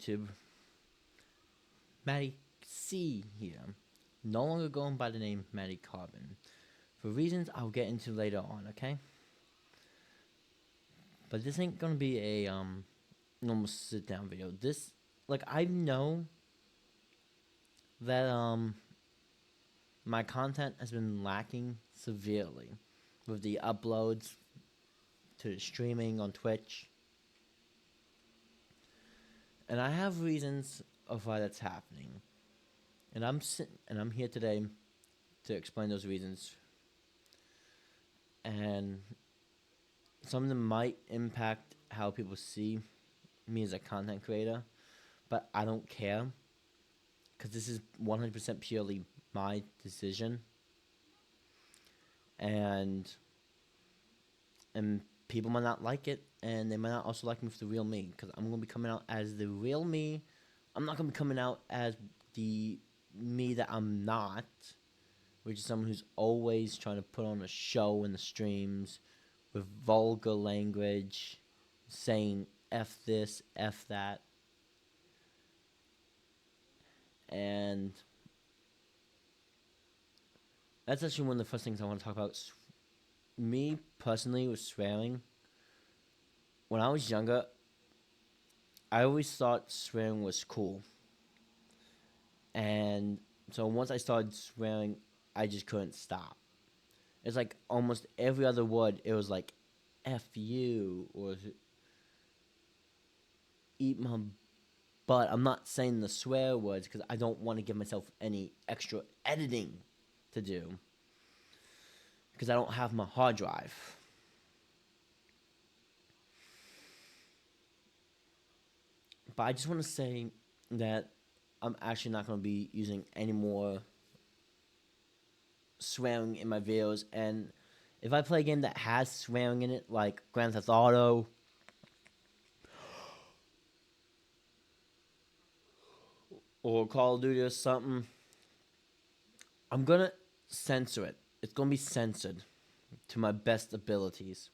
YouTube. Maddie C here. No longer going by the name Maddie Carbon. For reasons I'll get into later on, okay? But this ain't gonna be a normal sit down video. This I know that my content has been lacking severely with the uploads to the streaming on Twitch. And I have reasons of why that's happening. And I'm here today to explain those reasons. And some of them might impact how people see me as a content creator, but I don't care because this is 100% purely my decision. And people might not like it, and they might not also like me for the real me, because I'm going to be coming out as the real me. I'm not going to be coming out as the me that I'm not, which is someone who's always trying to put on a show in the streams with vulgar language, saying F this, F that. And that's actually one of the first things I want to talk about. Me, personally, with swearing. When I was younger, I always thought swearing was cool. And so once I started swearing, I just couldn't stop. It's like almost every other word, it was like, F you, or eat my butt. I'm not saying the swear words because I don't want to give myself any extra editing to do, because I don't have my hard drive. But I just want to say that I'm actually not going to be using any more swearing in my videos. And if I play a game that has swearing in it, like Grand Theft Auto, or Call of Duty or something, I'm going to censor it. It's going to be censored to my best abilities,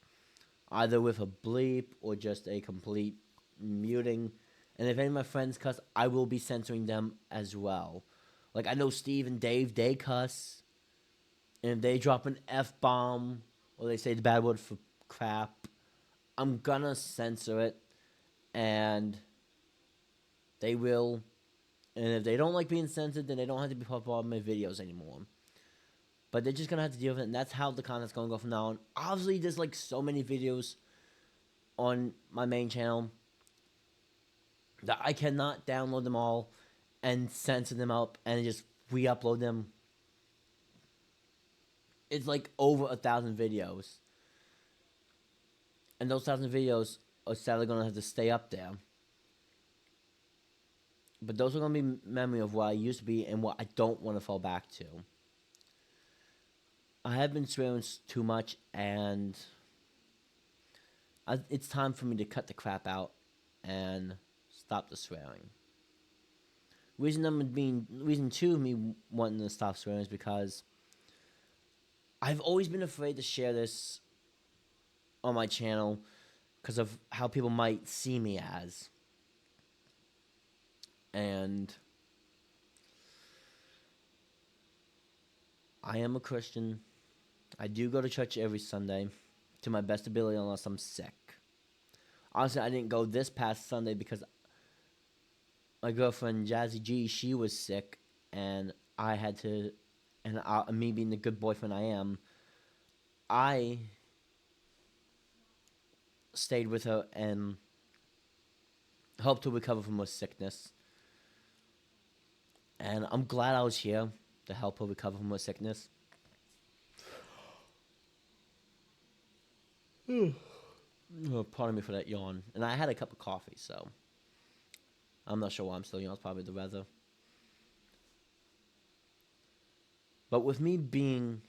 either with a bleep or just a complete muting. And if any of my friends cuss, I will be censoring them as well. Like, I know Steve and Dave, they cuss. And if they drop an F-bomb or they say the bad word for crap, I'm gonna censor it. And they will. And if they don't like being censored, then they don't have to be part of my videos anymore. But they're just gonna have to deal with it, and that's how the content's gonna go from now on. Obviously, there's like so many videos on my main channel that I cannot download them all and censor them up and just re-upload them. It's like over 1,000 videos. And those 1,000 videos are sadly going to have to stay up there. But those are going to be memory of what I used to be and what I don't want to fall back to. I have been swearing too much, and it's time for me to cut the crap out and stop the swearing. Reason two of me wanting to stop swearing is because I've always been afraid to share this on my channel because of how people might see me as. And I am a Christian. I do go to church every Sunday to my best ability unless I'm sick. Honestly, I didn't go this past Sunday because my girlfriend Jazzy G, she was sick, and I had to, and me being the good boyfriend I am, I stayed with her and helped her recover from her sickness. And I'm glad I was here to help her recover from her sickness. Oh, pardon me for that yawn. And I had a cup of coffee, so I'm not sure why I'm still yawning. It's probably the weather. But with me being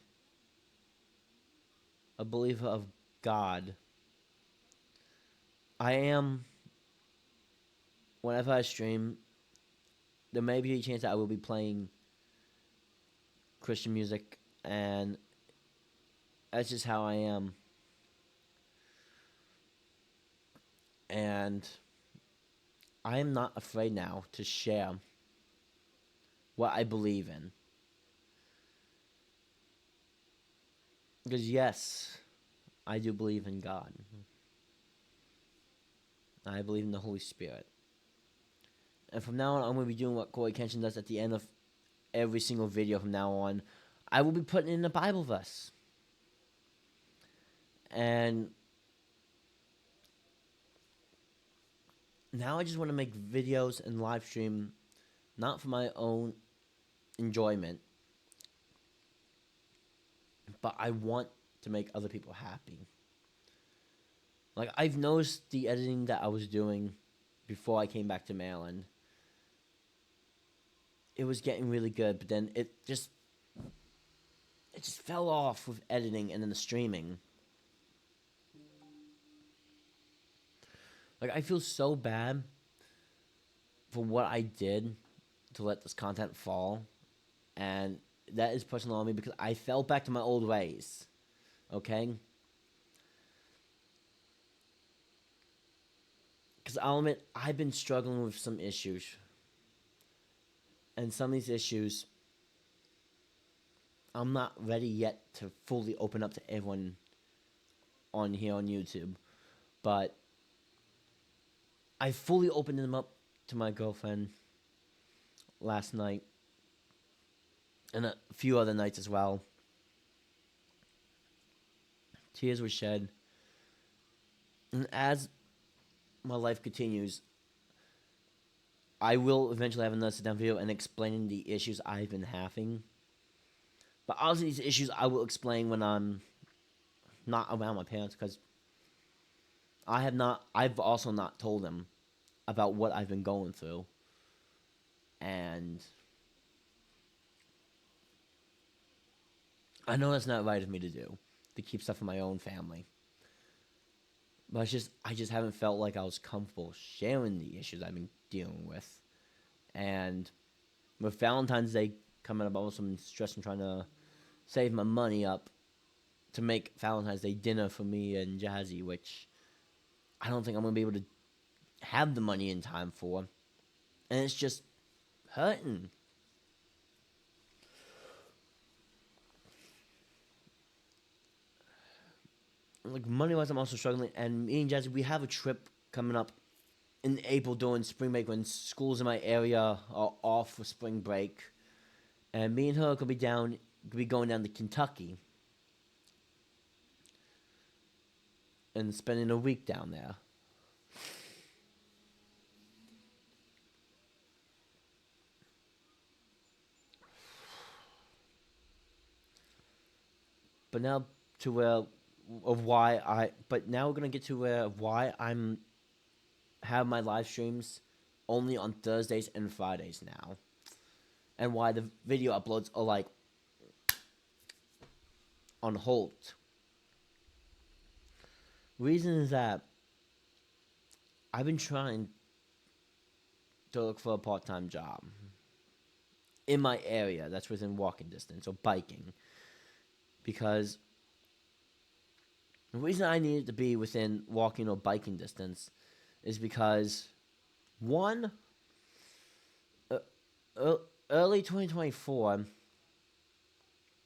a believer of God, I am, whenever I stream, there may be a chance that I will be playing Christian music, and that's just how I am. And I am not afraid now to share what I believe in. Because yes, I do believe in God. I believe in the Holy Spirit. And from now on, I'm going to be doing what Corey Kenshin does at the end of every single video from now on. I will be putting in a Bible verse. And now I just want to make videos and live stream, not for my own enjoyment, but I want to make other people happy. Like, I've noticed the editing that I was doing before I came back to Maryland. It was getting really good, but then it just fell off with editing and then the streaming. Like, I feel so bad for what I did to let this content fall. And that is personal on me because I fell back to my old ways. Okay? Because I'll admit, I've been struggling with some issues. And some of these issues, I'm not ready yet to fully open up to everyone on here on YouTube. But I fully opened them up to my girlfriend last night. And a few other nights as well. Tears were shed. And as my life continues, I will eventually have another sit-down video and explaining the issues I've been having. But obviously these issues I will explain when I'm not around my parents, because I've also not told them about what I've been going through. And I know that's not right of me to do, to keep stuff from my own family. But I just haven't felt like I was comfortable sharing the issues I've been dealing with. And with Valentine's Day coming up, I'm also stressing trying to save my money up to make Valentine's Day dinner for me and Jazzy, which I don't think I'm going to be able to have the money in time for. And it's just hurting. Like, money-wise, I'm also struggling. And me and Jazzy, we have a trip coming up in April during spring break when schools in my area are off for spring break. And me and her could be going down to Kentucky and spending a week down there. But now to where of why I but now we're gonna get to why I'm have my live streams only on Thursdays and Fridays now. And why the video uploads are like on hold. Reason is that I've been trying to look for a part-time job in my area that's within walking distance or biking, because the reason I needed to be within walking or biking distance is because, one, early 2024,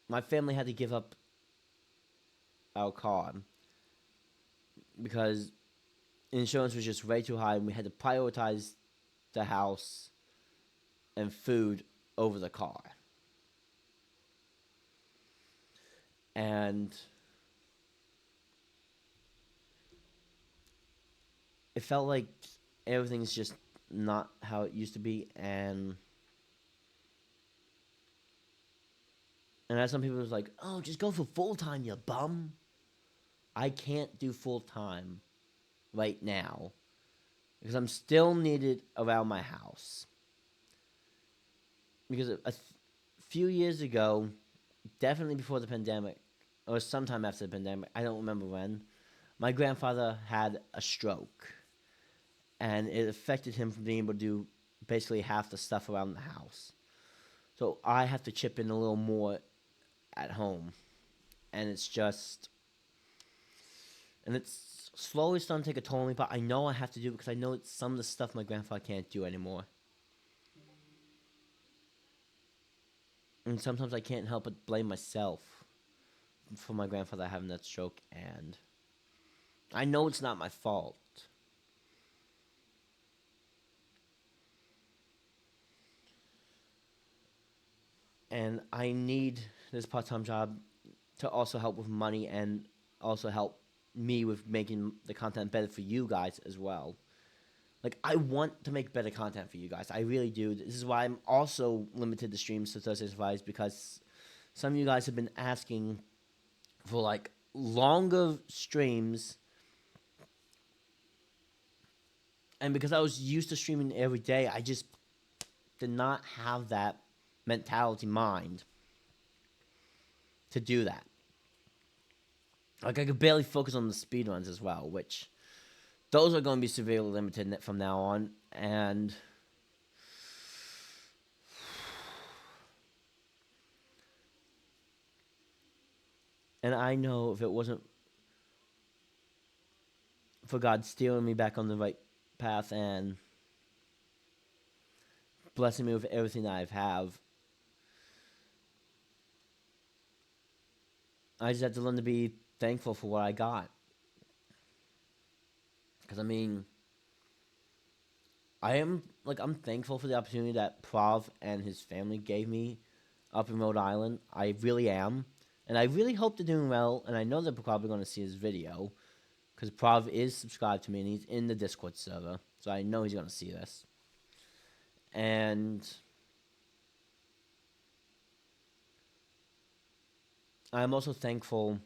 my family had to give up our car because insurance was just way too high, and we had to prioritize the house and food over the car. And it felt like everything's just not how it used to be, and as some people was like, "Oh, just go for full time, you bum." I can't do full time right now because I'm still needed around my house. Because few years ago, definitely before the pandemic, or sometime after the pandemic, I don't remember when, my grandfather had a stroke. And it affected him from being able to do basically half the stuff around the house. So I have to chip in a little more at home. And it's just, And it's slowly starting to take a toll on me, but I know I have to do it because I know it's some of the stuff my grandfather can't do anymore. And sometimes I can't help but blame myself for my grandfather having that stroke, and I know it's not my fault. And I need this part-time job to also help with money and also help me with making the content better for you guys as well. Like, I want to make better content for you guys. I really do. This is why I'm also limited the streams to Thursdays and Fridays, because some of you guys have been asking for like longer streams, and because I was used to streaming every day, I just did not have that mentality mind to do that. Like, I could barely focus on the speedruns as well, which those are going to be severely limited from now on. And I know if it wasn't for God steering me back on the right path and blessing me with everything that I have, I just have to learn to be thankful for what I got. Because, I mean, I'm thankful for the opportunity that Prav and his family gave me up in Rhode Island. I really am. And I really hope they're doing well, and I know they're probably going to see this video, because Prav is subscribed to me, and he's in the Discord server, so I know he's going to see this. And I'm also thankful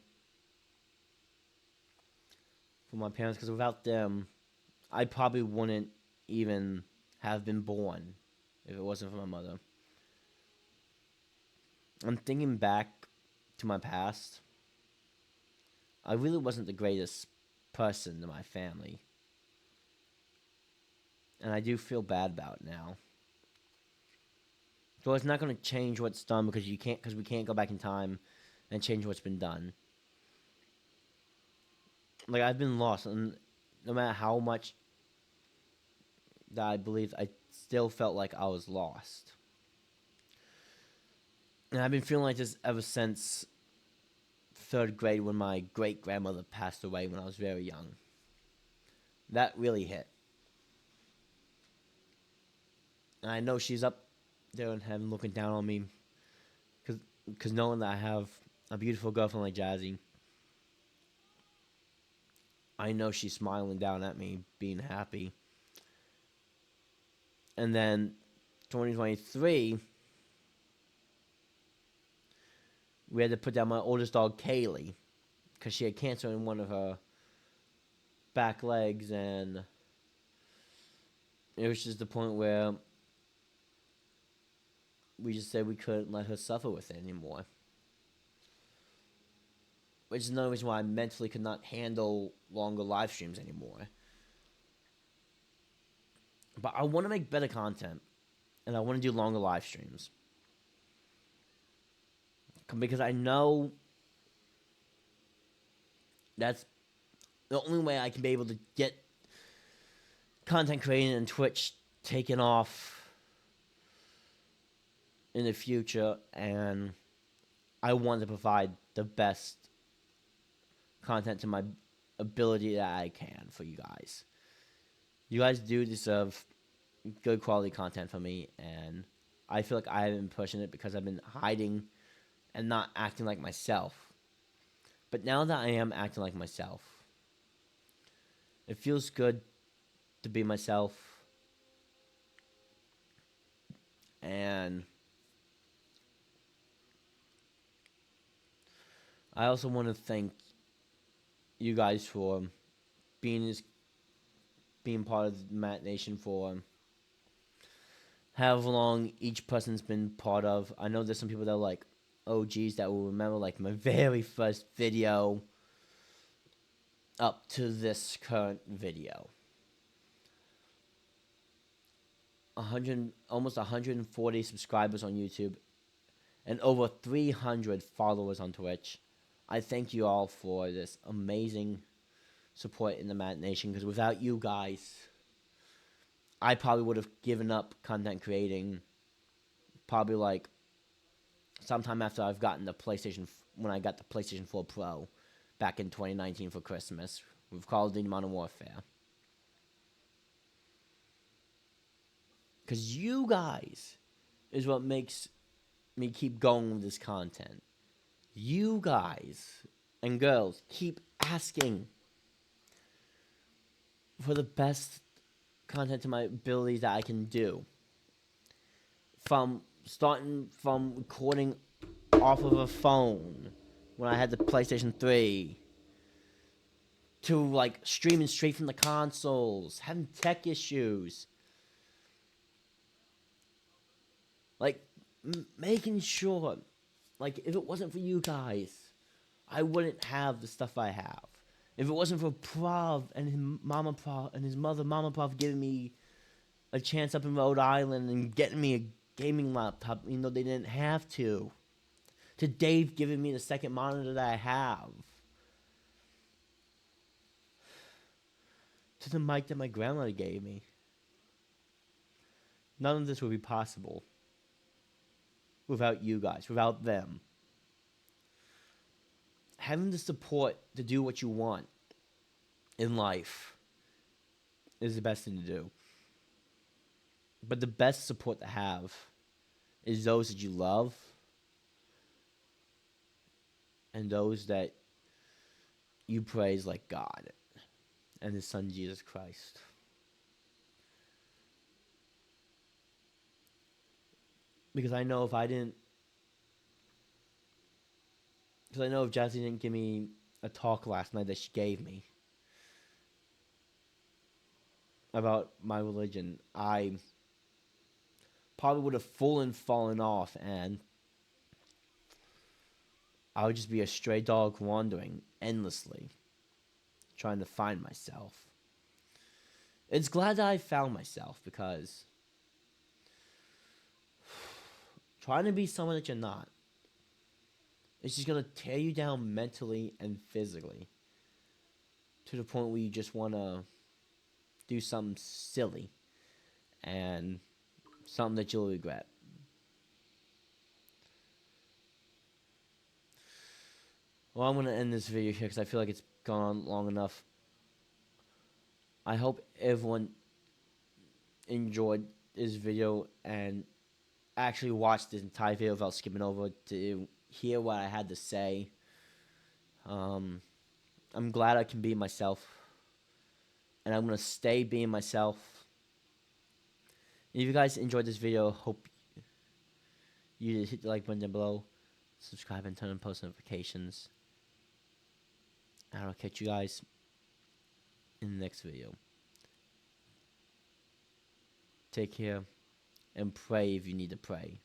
for my parents, because without them, I probably wouldn't even have been born if it wasn't for my mother. I'm thinking back to my past. I really wasn't the greatest person in my family, and I do feel bad about it now. So it's not going to change what's done, because we can't go back in time and change what's been done. Like, I've been lost, and no matter how much that I believed, I still felt like I was lost. And I've been feeling like this ever since third grade, when my great grandmother passed away when I was very young. That really hit. And I know she's up there in heaven looking down on me, because knowing that I have a beautiful girlfriend like Jazzy, I know she's smiling down at me, being happy. And then 2023, we had to put down my oldest dog, Kaylee, because she had cancer in one of her back legs, and it was just the point where we just said we couldn't let her suffer with it anymore. Which is another reason why I mentally could not handle longer live streams anymore. But I want to make better content, and I want to do longer live streams, because I know that's the only way I can be able to get content creating and Twitch taken off in the future, and I want to provide the best content to my ability that I can for you guys. You guys do deserve good quality content from me, and I feel like I haven't been pushing it because I've been hiding and not acting like myself. But now that I am acting like myself, it feels good to be myself. And I also want to thank you guys for being part of the Matt Nation for however long each person's been part of. I know there's some people that are like OGs that will remember like my very first video up to this current video. Almost 140 subscribers on YouTube and over 300 followers on Twitch. I thank you all for this amazing support in the Matt Nation, because without you guys, I probably would have given up content creating probably like sometime after I've gotten the when I got the PlayStation 4 Pro back in 2019 for Christmas with Call of Duty Modern Warfare. Because you guys is what makes me keep going with this content. You guys and girls keep asking for the best content to my abilities that I can do. From starting from recording off of a phone when I had the PlayStation 3 to like streaming straight from the consoles, having tech issues, like making sure, like if it wasn't for you guys, I wouldn't have the stuff I have. If it wasn't for Prav and his mother Mama Prav giving me a chance up in Rhode Island and getting me a gaming laptop, even though they didn't have to Dave giving me the second monitor that I have, to the mic that my grandmother gave me. None of this would be possible without you guys, without them. Having the support to do what you want in life is the best thing to do. But the best support to have is those that you love and those that you praise like God and His Son Jesus Christ. Because I know if Jazzy didn't give me a talk last night that she gave me about my religion, I probably would have fallen off, and I would just be a stray dog wandering endlessly, trying to find myself. It's glad that I found myself, because trying to be someone that you're not, it's just going to tear you down mentally and physically to the point where you just want to do something silly and something that you'll regret. Well, I'm going to end this video here because I feel like it's gone on long enough. I hope everyone enjoyed this video and actually watched this entire video without skipping over to hear what I had to say. I'm glad I can be myself, and I'm going to stay being myself. If you guys enjoyed this video, hope you hit the like button down below, subscribe, and turn on post notifications. And I'll catch you guys in the next video. Take care, and pray if you need to pray.